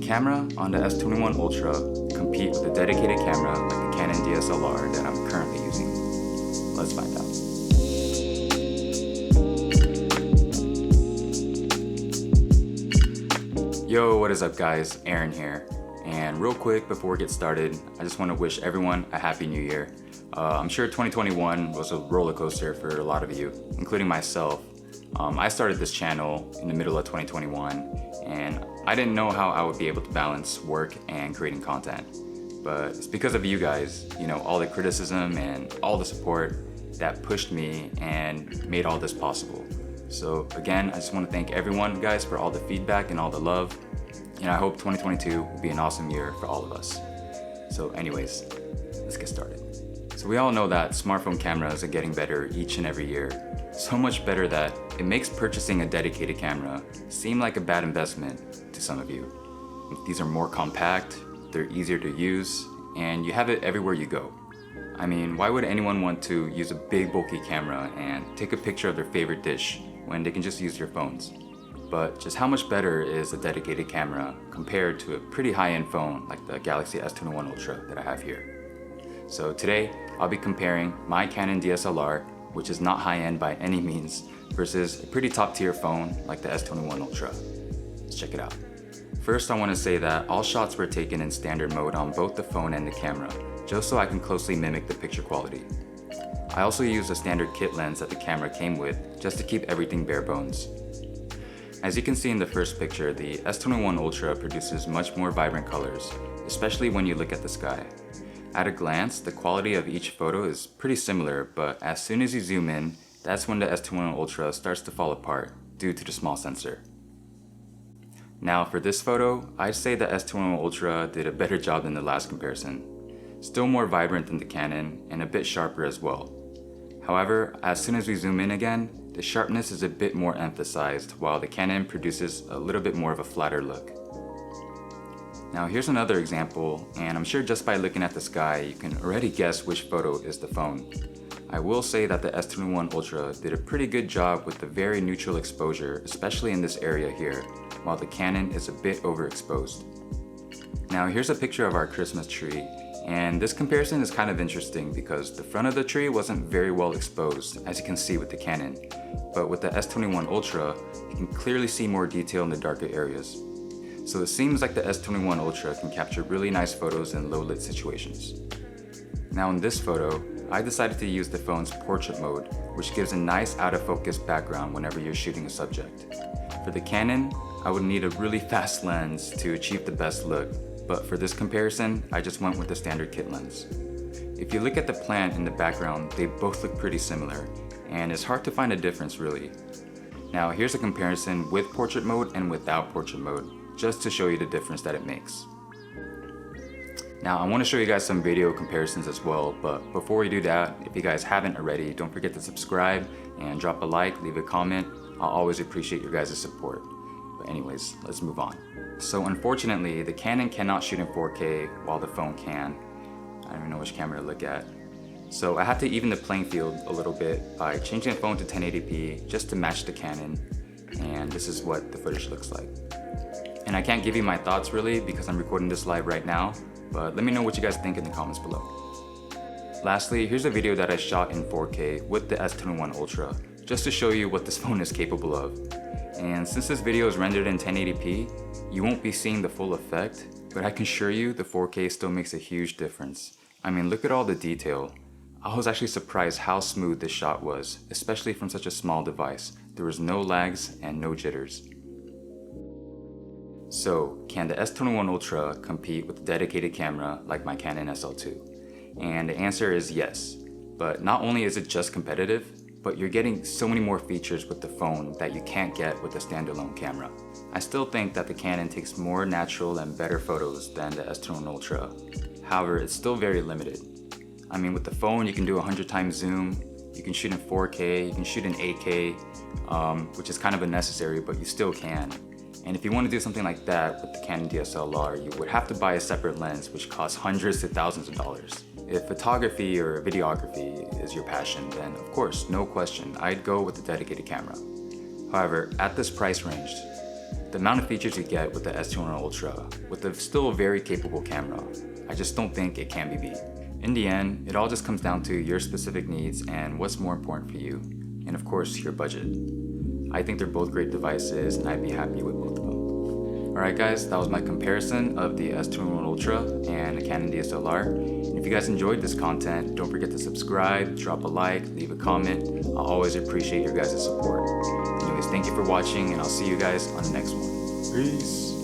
camera on the S21 Ultra compete with a dedicated camera like the Canon DSLR that I'm currently using? Let's find out. Yo, what is up guys? Aaron here. And real quick before we get started, I just want to wish everyone a happy new year. I'm sure 2021 was a roller coaster for a lot of you, including myself. I started this channel in the middle of 2021 and I didn't know how I would be able to balance work and creating content. But it's because of you guys, all the criticism and all the support that pushed me and made all this possible. So again, I just want to thank everyone guys for all the feedback and all the love. And I hope 2022 will be an awesome year for all of us. So anyways, let's get started. So we all know that smartphone cameras are getting better each and every year. So much better that it makes purchasing a dedicated camera seem like a bad investment to some of you. These are more compact, they're easier to use, and you have it everywhere you go. I mean, why would anyone want to use a big bulky camera and take a picture of their favorite dish when they can just use their phones? But just how much better is a dedicated camera compared to a pretty high-end phone like the Galaxy S21 Ultra that I have here? So today, I'll be comparing my Canon DSLR, which is not high-end by any means, versus a pretty top-tier phone like the S21 Ultra. Let's check it out. First, I want to say that all shots were taken in standard mode on both the phone and the camera, just so I can closely mimic the picture quality. I also used a standard kit lens that the camera came with, just to keep everything bare bones. As you can see in the first picture, the S21 Ultra produces much more vibrant colors, especially when you look at the sky. At a glance, the quality of each photo is pretty similar, but as soon as you zoom in, that's when the S21 Ultra starts to fall apart due to the small sensor. Now for this photo, I'd say the S21 Ultra did a better job than the last comparison. Still more vibrant than the Canon and a bit sharper as well. However, as soon as we zoom in again, the sharpness is a bit more emphasized while the Canon produces a little bit more of a flatter look. Now here's another example, and I'm sure just by looking at the sky you can already guess which photo is the phone. I will say that the S21 Ultra did a pretty good job with the very neutral exposure, especially in this area here, while the Canon is a bit overexposed. Now here's a picture of our Christmas tree, and this comparison is kind of interesting because the front of the tree wasn't very well exposed, as you can see with the Canon, but with the S21 Ultra, you can clearly see more detail in the darker areas. So it seems like the S21 Ultra can capture really nice photos in low lit situations. Now in this photo, I decided to use the phone's portrait mode, which gives a nice out of focus background whenever you're shooting a subject. For the Canon, I would need a really fast lens to achieve the best look, but for this comparison, I just went with the standard kit lens. If you look at the plant in the background, they both look pretty similar, and it's hard to find a difference really. Now here's a comparison with portrait mode and without portrait mode, just to show you the difference that it makes. Now I want to show you guys some video comparisons as well, but before we do that, if you guys haven't already, don't forget to subscribe and drop a like, leave a comment. I'll always appreciate your guys' support. But anyways, let's move on. So unfortunately, the Canon cannot shoot in 4K while the phone can. I don't even know which camera to look at. So I had to even the playing field a little bit by changing the phone to 1080p just to match the Canon, and this is what the footage looks like. And I can't give you my thoughts really because I'm recording this live right now, but let me know what you guys think in the comments below. Lastly, here's a video that I shot in 4K with the S21 Ultra, just to show you what this phone is capable of. And since this video is rendered in 1080p, you won't be seeing the full effect, but I can assure you the 4K still makes a huge difference. I mean, look at all the detail. I was actually surprised how smooth this shot was, especially from such a small device. There was no lags and no jitters. So, can the S21 Ultra compete with a dedicated camera like my Canon SL2? And the answer is yes. But not only is it just competitive, but you're getting so many more features with the phone that you can't get with a standalone camera. I still think that the Canon takes more natural and better photos than the S21 Ultra. However, it's still very limited. I mean, with the phone you can do 100 times zoom, you can shoot in 4K, you can shoot in 8K, which is kind of unnecessary, but you still can. And if you want to do something like that with the Canon DSLR, you would have to buy a separate lens, which costs hundreds to thousands of dollars. If photography or videography is your passion, then of course, no question, I'd go with the dedicated camera. However, at this price range, The amount of features you get with the S21 Ultra, with a still very capable camera, I just don't think it can be beat. In the end, it all just comes down to your specific needs and what's more important for you, and of course, your budget. I think they're both great devices and I'd be happy with both of them. Alright guys, that was my comparison of the S21 Ultra and the Canon DSLR. And if you guys enjoyed this content, don't forget to subscribe, drop a like, leave a comment. I'll always appreciate your guys' support. Anyways, thank you for watching and I'll see you guys on the next one. Peace!